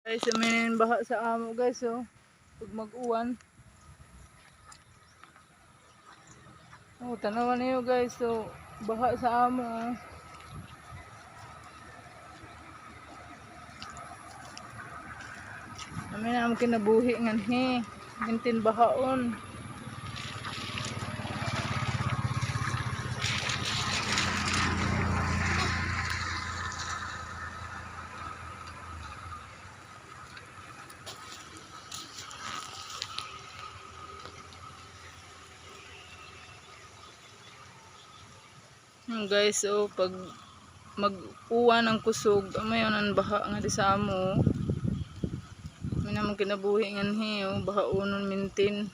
Guys, may baha sa amo guys, oh. Pag mag-uwan. Oh, tanawan niyo guys, so baha sa amo, oh. Amin na mo kinabuhi ngan he. Mintin bahaon. Guys, so pag mag-uwan ang kusog, amayon ang baha nga di sa amo. May naman kinabuhi ngan he, oh, bahaonon mintin.